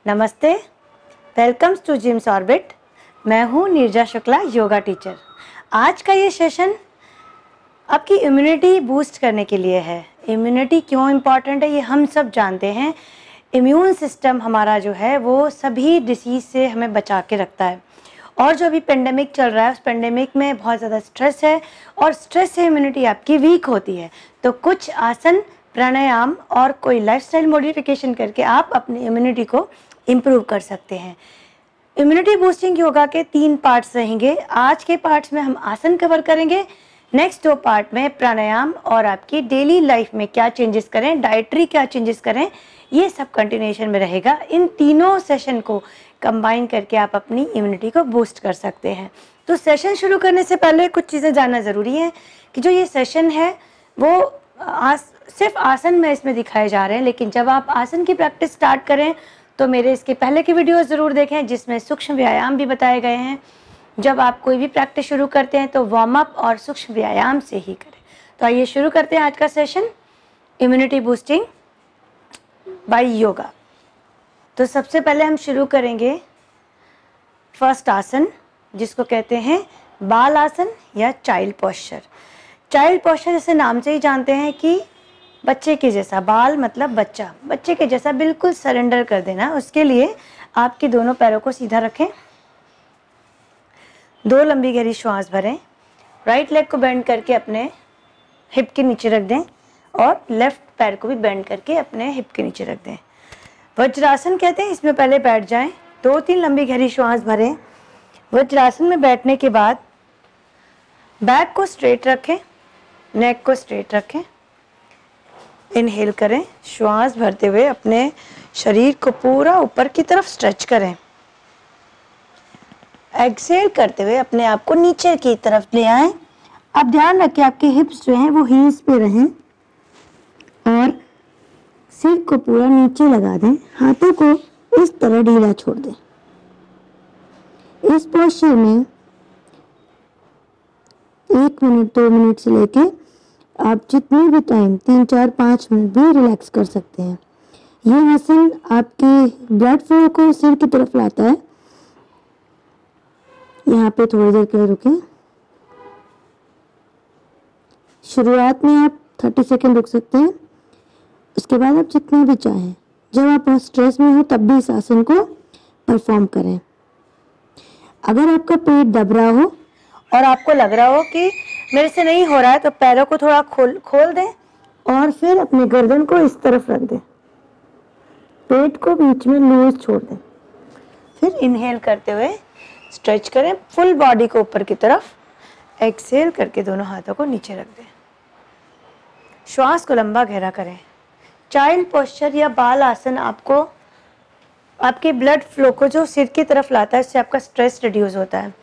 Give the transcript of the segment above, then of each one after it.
नमस्ते, welcomes to gyms orbit. मैं हूँ नीरजा शुक्ला, योगा टीचर। आज का ये सेशन आपकी इम्यूनिटी बूस्ट करने के लिए है। इम्यूनिटी क्यों इम्पॉर्टेंट है ये हम सब जानते हैं। इम्यून सिस्टम हमारा जो है वो सभी डिसीज़ से हमें बचा के रखता है। और जो अभी पेंडेमिक चल रहा है उस पेंडेमिक में बहुत ज़्यादा स्ट्रेस है और स्ट्रेस से इम्यूनिटी आपकी वीक होती है। तो कुछ आसन, प्राणायाम और कोई लाइफस्टाइल मॉडिफिकेशन करके आप अपनी इम्यूनिटी को इम्प्रूव कर सकते हैं। इम्यूनिटी बूस्टिंग योगा के 3 पार्ट्स रहेंगे। आज के पार्ट्स में हम आसन कवर करेंगे, नेक्स्ट 2 पार्ट में प्राणायाम और आपकी डेली लाइफ में क्या चेंजेस करें, डाइटरी क्या चेंजेस करें, ये सब कंटिन्यूएशन में रहेगा। इन तीनों सेशन को कंबाइन करके आप अपनी इम्यूनिटी को बूस्ट कर सकते हैं। तो सेशन शुरू करने से पहले कुछ चीज़ें जानना ज़रूरी है कि जो ये सेशन है वो सिर्फ आसन में इसमें दिखाए जा रहे हैं, लेकिन जब आप आसन की प्रैक्टिस स्टार्ट करें तो मेरे इसके पहले की वीडियो ज़रूर देखें जिसमें सूक्ष्म व्यायाम भी बताए गए हैं। जब आप कोई भी प्रैक्टिस शुरू करते हैं तो वार्म अप और सूक्ष्म व्यायाम से ही करें। तो आइए शुरू करते हैं आज का session, immunity boosting by yoga. तो सबसे पहले हम शुरू करेंगे फर्स्ट आसन, जिसको कहते हैं बाल आसन या चाइल्ड पोस्चर। चाइल्ड पोस्चर जैसे नाम से ही जानते हैं कि बच्चे के जैसा, बाल मतलब बच्चा, बच्चे के जैसा बिल्कुल सरेंडर कर देना। उसके लिए आपके दोनों पैरों को सीधा रखें, 2 लंबी गहरी श्वास भरें, राइट लेग को बेंड करके अपने हिप के नीचे रख दें और लेफ्ट पैर को भी बेंड करके अपने हिप के नीचे रख दें। वज्रासन कहते हैं, इसमें पहले बैठ जाएं, 2-3 लंबी गहरी श्वास भरें। वज्रासन में बैठने के बाद बैक को स्ट्रेट रखें, नेक को स्ट्रेट रखें, इनहेल करें, श्वास भरते हुए अपने शरीर को पूरा ऊपर की तरफ स्ट्रेच करें। एक्सहेल करते हुए अपने आप को नीचे की तरफ ले आएं। अब ध्यान रखें आपके हिप्स जो हैं वो हील्स पे रहें और सिर को पूरा नीचे लगा दें, हाथों को इस तरह ढीला छोड़ दें। इस पोस्चर में 1 मिनट 2 मिनट से लेके आप जितनी भी टाइम 3 4 5 मिनट भी रिलैक्स कर सकते हैं। ये आसन आपके ब्लड फ्लो को सिर की तरफ लाता है। यहाँ पे थोड़ी देर के लिए रुकें। शुरुआत में आप 30 सेकेंड रुक सकते हैं, उसके बाद आप जितना भी चाहें। जब आप बहुत स्ट्रेस में हो तब भी इस आसन को परफॉर्म करें। अगर आपका पेट दब रहा हो और आपको लग रहा हो कि मेरे से नहीं हो रहा है तो पैरों को थोड़ा खोल दें और फिर अपने गर्दन को इस तरफ रख दें, पेट को बीच में लूज छोड़ दें। फिर इनहेल करते हुए स्ट्रेच करें फुल बॉडी को ऊपर की तरफ, एक्सहेल करके दोनों हाथों को नीचे रख दें। श्वास को लंबा गहरा करें। चाइल्ड पोस्चर या बाल आसन आपको आपके ब्लड फ्लो को जो सिर की तरफ लाता है, इससे आपका स्ट्रेस रिड्यूस होता है।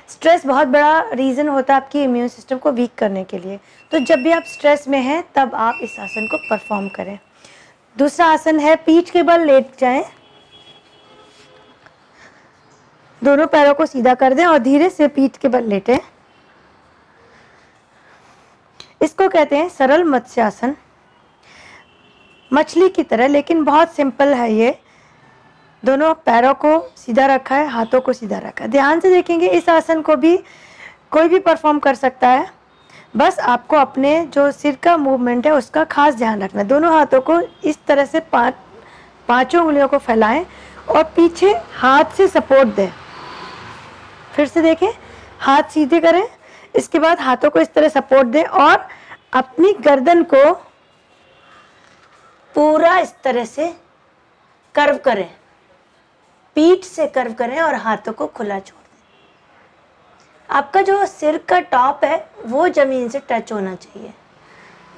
स्ट्रेस बहुत बड़ा रीज़न होता है आपकी इम्यून सिस्टम को वीक करने के लिए। तो जब भी आप स्ट्रेस में हैं तब आप इस आसन को परफॉर्म करें। दूसरा आसन है पीठ के बल लेट जाएं, दोनों पैरों को सीधा कर दें और धीरे से पीठ के बल लेटें। इसको कहते हैं सरल मत्स्यासन, मछली की तरह, लेकिन बहुत सिंपल है ये। दोनों पैरों को सीधा रखा है, हाथों को सीधा रखा है। ध्यान से देखेंगे, इस आसन को भी कोई भी परफॉर्म कर सकता है। बस आपको अपने जो सिर का मूवमेंट है उसका खास ध्यान रखना है। दोनों हाथों को इस तरह से पांचों उंगलियों को फैलाएं और पीछे हाथ से सपोर्ट दें। फिर से देखें, हाथ सीधे करें, इसके बाद हाथों को इस तरह सपोर्ट दें और अपनी गर्दन को पूरा इस तरह से कर्व करें, पीठ से कर्व करें और हाथों को खुला छोड़ दें। आपका जो सिर का टॉप है वो जमीन से टच होना चाहिए।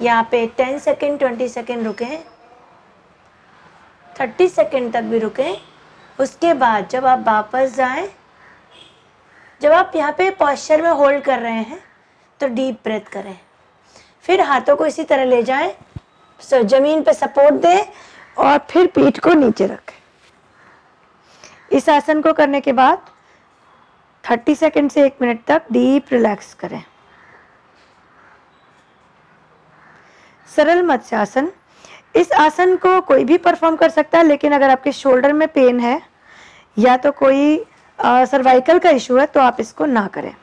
यहाँ पे 10 सेकेंड 20 सेकेंड रुकें, 30 सेकेंड तक भी रुकें। उसके बाद जब आप वापस जाएं, जब आप यहाँ पे पोस्चर में होल्ड कर रहे हैं तो डीप ब्रेथ करें। फिर हाथों को इसी तरह ले जाएं, जमीन पे सपोर्ट दें और फिर पीठ को नीचे रखें। इस आसन को करने के बाद 30 सेकंड से 1 मिनट तक डीप रिलैक्स करें। सरल मत्स्यासन, इस आसन को कोई भी परफॉर्म कर सकता है, लेकिन अगर आपके शोल्डर में पेन है या तो कोई सर्वाइकल का इशू है तो आप इसको ना करें,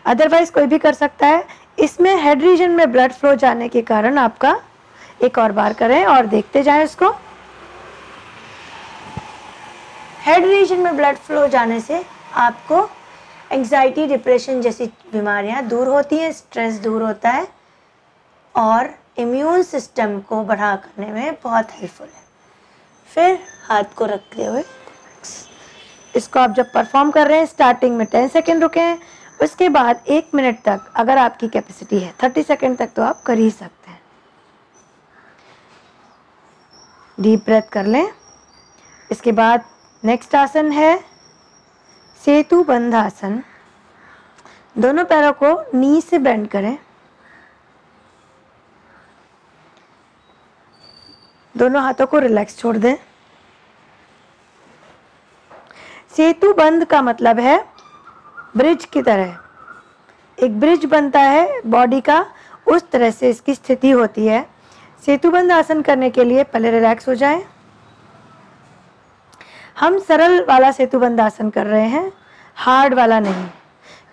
अदरवाइज कोई भी कर सकता है। इसमें हेड रीजन में ब्लड फ्लो जाने के कारण आपका, एक और बार करें और देखते जाएं इसको। हेड रीजन में ब्लड फ्लो जाने से आपको एंग्जाइटी, डिप्रेशन जैसी बीमारियां दूर होती हैं, स्ट्रेस दूर होता है और इम्यून सिस्टम को बढ़ा करने में बहुत हेल्पफुल है। फिर हाथ को रखते हुए इसको आप जब परफॉर्म कर रहे हैं, स्टार्टिंग में 10 सेकेंड रुकें, उसके बाद 1 मिनट तक अगर आपकी कैपेसिटी है, 30 सेकेंड तक तो आप कर ही सकते हैं। डीप ब्रेथ कर लें। इसके बाद नेक्स्ट आसन है सेतु बंध आसन। दोनों पैरों को नी से बेंड करें, दोनों हाथों को रिलैक्स छोड़ दें। सेतु बंध का मतलब है ब्रिज की तरह, एक ब्रिज बनता है बॉडी का, उस तरह से इसकी स्थिति होती है। सेतु बंध आसन करने के लिए पहले रिलैक्स हो जाएं। हम सरल वाला सेतु बंध आसन कर रहे हैं, हार्ड वाला नहीं,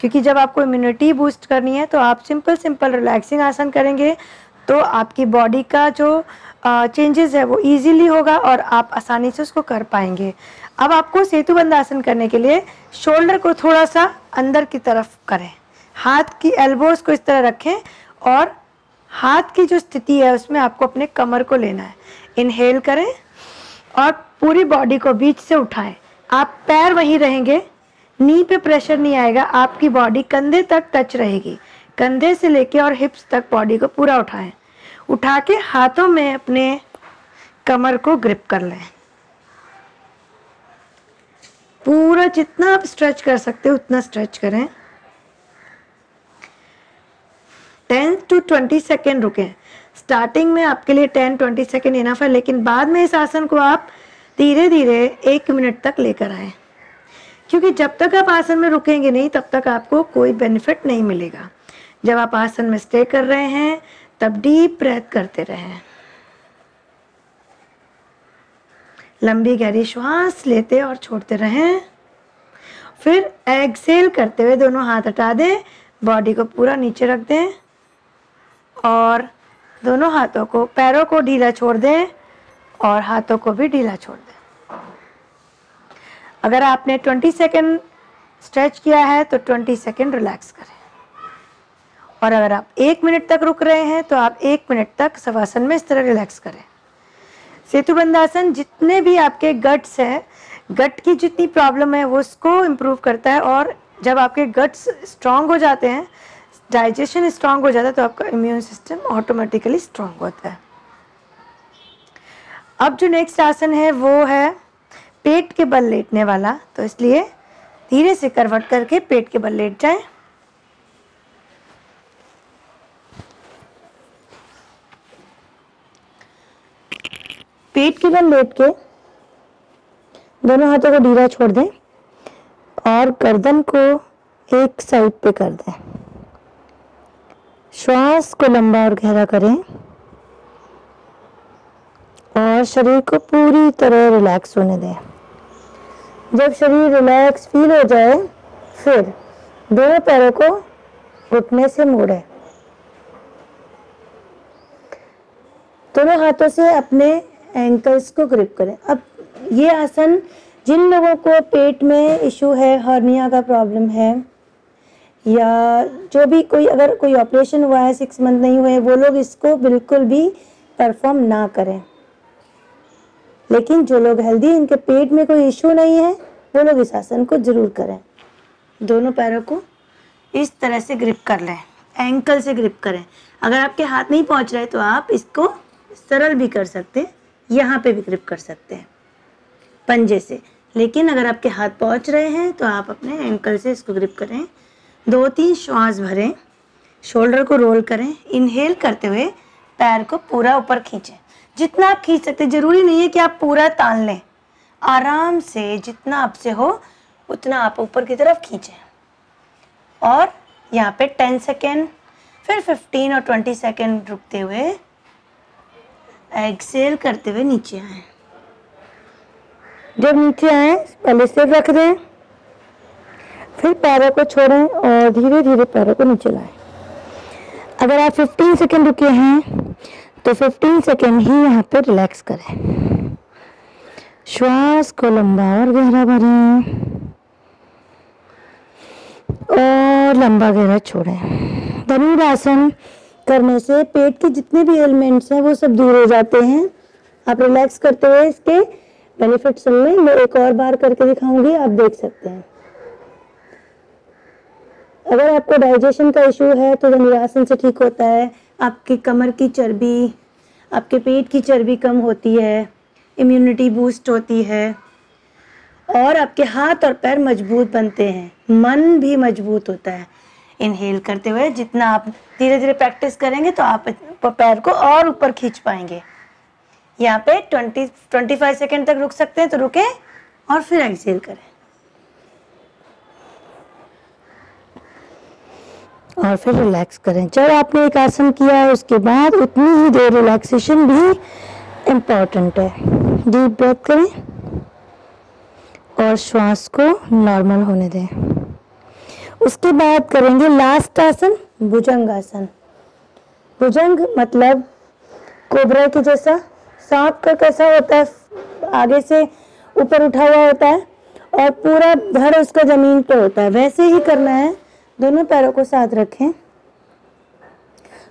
क्योंकि जब आपको इम्यूनिटी बूस्ट करनी है तो आप सिंपल रिलैक्सिंग आसन करेंगे तो आपकी बॉडी का जो चेंजेस है वो इजीली होगा और आप आसानी से उसको कर पाएंगे। अब आपको सेतु बंध आसन करने के लिए शोल्डर को थोड़ा सा अंदर की तरफ करें, हाथ की एल्बोज को इस तरह रखें और हाथ की जो स्थिति है उसमें आपको अपने कमर को लेना है। इनहेल करें और पूरी बॉडी को बीच से उठाएं। आप पैर वहीं रहेंगे, नी पे प्रेशर नहीं आएगा, आपकी बॉडी कंधे तक टच रहेगी। कंधे से लेके और हिप्स तक बॉडी को पूरा उठाएं। उठा के हाथों में अपने कमर को ग्रिप कर लें। पूरा जितना आप स्ट्रेच कर सकते हो उतना स्ट्रेच करें। 10 to 20 सेकेंड रुकें। स्टार्टिंग में आपके लिए 10-20 सेकेंड इनफ है, लेकिन बाद में इस आसन को आप धीरे धीरे 1 मिनट तक लेकर आए, क्योंकि जब तक आप आसन में रुकेंगे नहीं तब तक आपको कोई बेनिफिट नहीं मिलेगा। जब आप आसन में स्टे कर रहे हैं तब डीप ब्रेथ करते रहें, लंबी गहरी श्वास लेते और छोड़ते रहें। फिर एक्सेल करते हुए दोनों हाथ हटा दें, बॉडी को पूरा नीचे रख दें और दोनों हाथों को, पैरों को ढीला छोड़ दें और हाथों को भी ढीला छोड़ दें। अगर आपने 20 सेकेंड स्ट्रेच किया है तो 20 सेकेंड रिलैक्स करें, और अगर आप 1 मिनट तक रुक रहे हैं तो आप 1 मिनट तक शवासन में इस तरह रिलैक्स करें। सेतु बंधासन जितने भी आपके गट्स हैं, गट की जितनी प्रॉब्लम है वो उसको इम्प्रूव करता है, और जब आपके गट्स स्ट्रांग हो जाते हैं, डाइजेशन स्ट्रांग हो जाता है, तो आपका इम्यून सिस्टम ऑटोमेटिकली स्ट्रांग होता है। अब जो नेक्स्ट आसन है वो है पेट के बल लेटने वाला, तो इसलिए धीरे से करवट करके पेट के बल लेट जाएं। पेट के बल लेट के दोनों हाथों को ढीला छोड़ दें और गर्दन को एक साइड पे कर दें। श्वास को लंबा और गहरा करें और शरीर को पूरी तरह रिलैक्स होने दें। जब शरीर रिलैक्स फील हो जाए फिर दोनों पैरों को घुटने से मोड़ें। दोनों हाथों से अपने एंकल्स को ग्रिप करें। अब ये आसन जिन लोगों को पेट में इशू है, हर्निया का प्रॉब्लम है, या जो भी कोई, अगर कोई ऑपरेशन हुआ है, 6 मंथ नहीं हुए, वो लोग इसको बिल्कुल भी परफॉर्म ना करें। लेकिन जो लोग हेल्दी, इनके पेट में कोई इशू नहीं है, वो लोग इस आसन को जरूर करें। दोनों पैरों को इस तरह से ग्रिप कर लें, एंकल से ग्रिप करें। अगर आपके हाथ नहीं पहुंच रहे तो आप इसको सरल भी कर सकते हैं, यहाँ पे भी ग्रिप कर सकते हैं पंजे से। लेकिन अगर आपके हाथ पहुंच रहे हैं तो आप अपने एंकल से इसको ग्रिप करें। 2-3 श्वास भरें, शोल्डर को रोल करें, इनहेल करते हुए पैर को पूरा ऊपर खींचें। जितना आप खींच सकते, जरूरी नहीं है कि आप पूरा तान लें, आराम से जितना आपसे हो उतना आप ऊपर की तरफ खींचें। और यहाँ पे 10 सेकेंड, फिर 15 और 20 सेकेंड रुकते हुए एक्सेल करते हुए नीचे आए। जब नीचे आए पहले सिर रख दें, फिर पैरों को छोड़ें और धीरे धीरे पैरों को नीचे लाएं। अगर आप 15 सेकेंड रुके हैं तो 15 सेकेंड ही यहाँ पे रिलैक्स करें। श्वास को लंबा और गहरा भरें और लंबा गहरा छोड़ें। धनुरासन करने से पेट के जितने भी एलिमेंट्स हैं वो सब दूर हो जाते हैं। आप रिलैक्स करते हुए इसके बेनिफिट सुन लें। मैं एक और बार करके दिखाऊंगी, आप देख सकते हैं। अगर आपको डाइजेशन का इशू है तो धनुरासन से ठीक होता है। आपकी कमर की चर्बी, आपके पेट की चर्बी कम होती है, इम्यूनिटी बूस्ट होती है और आपके हाथ और पैर मजबूत बनते हैं, मन भी मजबूत होता है। इनहेल करते हुए जितना आप धीरे धीरे प्रैक्टिस करेंगे तो आप पैर को और ऊपर खींच पाएंगे। यहाँ पे 25 सेकेंड तक रुक सकते हैं तो रुकें और फिर एक्सहेल करें और फिर रिलैक्स करें। जब आपने एक आसन किया है उसके बाद उतनी ही देर रिलैक्सेशन भी इम्पॉर्टेंट है। डीप ब्रेथ करें और श्वास को नॉर्मल होने दें। उसके बाद करेंगे लास्ट आसन, भुजंग आसन। भुजंग मतलब कोबरा के जैसा, सांप का कैसा होता है, आगे से ऊपर उठा हुआ होता है और पूरा धड़ उसका जमीन पे होता है, वैसे ही करना है। दोनों पैरों को साथ रखें,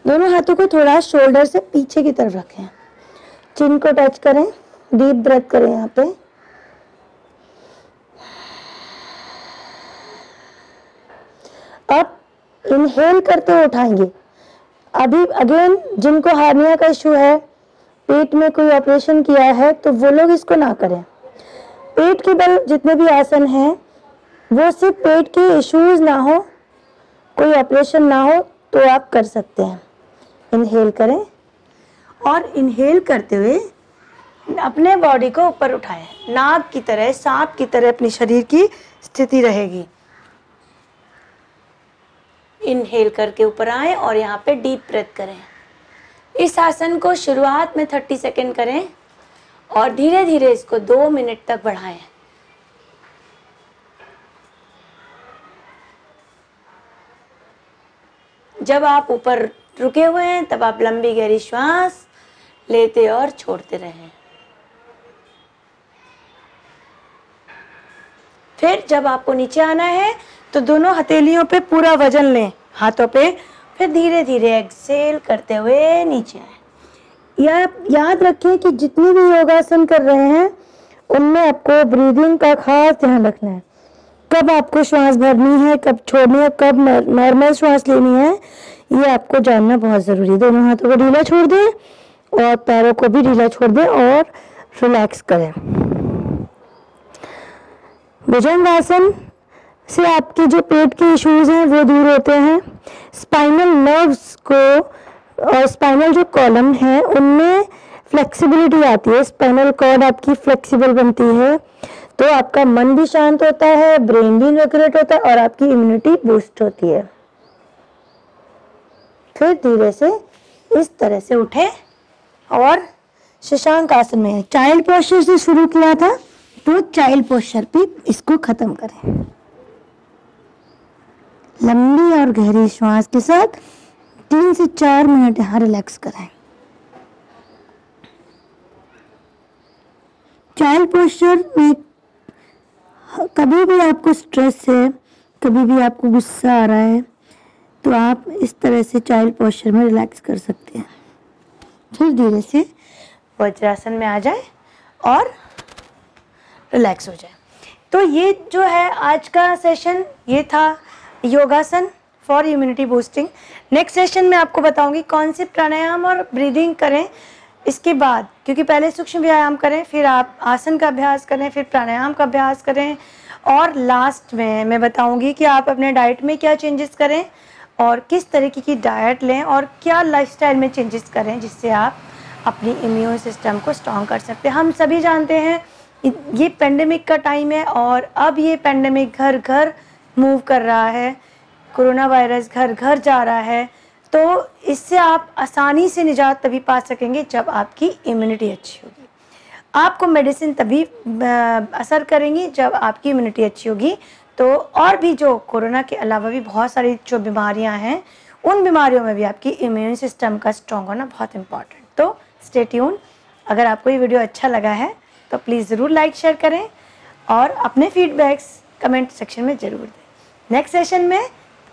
दोनों हाथों को थोड़ा शोल्डर से पीछे की तरफ रखें, चिन को टच करें, डीप ब्रेथ करें यहाँ पे। अब इनहेल करते हुए उठाएंगे। अभी अगेन जिनको हार्निया का इशू है, पेट में कोई ऑपरेशन किया है तो वो लोग इसको ना करें। पेट के बल जितने भी आसन हैं वो सिर्फ पेट के इश्यूज ना हो, कोई ऑपरेशन ना हो तो आप कर सकते हैं। इनहेल करें और इनहेल करते हुए अपने बॉडी को ऊपर उठाएं, नाग की तरह, सांप की तरह अपने शरीर की स्थिति रहेगी। इनहेल करके ऊपर आए और यहाँ पे डीप ब्रेथ करें। इस आसन को शुरुआत में 30 सेकेंड करें और धीरे धीरे इसको 2 मिनट तक बढ़ाएं। जब आप ऊपर रुके हुए हैं तब आप लंबी गहरी श्वास लेते और छोड़ते रहें। फिर जब आपको नीचे आना है तो दोनों हथेलियों पे पूरा वजन लें, हाथों पे, फिर धीरे धीरे एक्सेल करते हुए नीचे आए। याद रखें कि जितनी भी योगासन कर रहे हैं उनमें आपको ब्रीदिंग का खास ध्यान रखना है। कब आपको श्वास भरनी है, कब छोड़नी है, कब नॉर्मल श्वास लेनी है, ये आपको जानना बहुत ज़रूरी है। दोनों हाथों को ढीला छोड़ दें और पैरों को भी ढीला छोड़ दें और रिलैक्स करें। भुजंग आसन से आपके जो पेट के इश्यूज हैं वो दूर होते हैं। स्पाइनल नर्व्स को और स्पाइनल जो कॉलम है उनमें फ्लेक्सिबिलिटी आती है, स्पाइनल कॉर्ड आपकी फ्लेक्सिबल बनती है तो आपका मन भी शांत होता है, ब्रेन भी रेगुलेट होता है और आपकी इम्यूनिटी बूस्ट होती है। फिर धीरे से इस तरह से उठे और शशांक आसन में, चाइल्ड पोस्चर से शुरू किया था तो चाइल्ड पोस्चर पे इसको खत्म करें। लंबी और गहरी श्वास के साथ 3 से 4 मिनट यहाँ रिलैक्स करें। चाइल्ड पोस्चर में कभी भी आपको स्ट्रेस है, कभी भी आपको गुस्सा आ रहा है तो आप इस तरह से चाइल्ड पोस्चर में रिलैक्स कर सकते हैं। फिर धीरे से वज्रासन में आ जाए और रिलैक्स हो जाए। तो ये जो है आज का सेशन, ये था योगासन for immunity boosting. Next session में आपको बताऊंगी कौन से प्राणायाम और ब्रीदिंग करें इसके बाद, क्योंकि पहले सूक्ष्म व्यायाम करें, फिर आप आसन का अभ्यास करें, फिर प्राणायाम का अभ्यास करें और लास्ट में मैं बताऊंगी कि आप अपने डाइट में क्या चेंजेस करें और किस तरीके की डाइट लें और क्या लाइफस्टाइल में चेंजेस करें जिससे आप अपनी इम्यून सिस्टम को स्ट्रॉन्ग कर सकते हैं। हम सभी जानते हैं ये पेंडेमिक का टाइम है और अब ये पेंडेमिक घर घर मूव कर रहा है, कोरोना वायरस घर घर जा रहा है, तो इससे आप आसानी से निजात तभी पा सकेंगे जब आपकी इम्यूनिटी अच्छी होगी। आपको मेडिसिन तभी असर करेंगी जब आपकी इम्यूनिटी अच्छी होगी। तो और भी जो कोरोना के अलावा भी बहुत सारी जो बीमारियां हैं, उन बीमारियों में भी आपकी इम्यून सिस्टम का स्ट्रॉन्ग होना बहुत इंपॉर्टेंट। तो स्टे ट्यून। अगर आपको ये वीडियो अच्छा लगा है तो प्लीज़ ज़रूर लाइक शेयर करें और अपने फीडबैक्स कमेंट सेक्शन में ज़रूर दें। नेक्स्ट सेशन में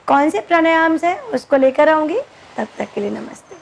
कौन से प्राणायाम हैं उसको लेकर आऊँगी। तब तक के लिए नमस्ते।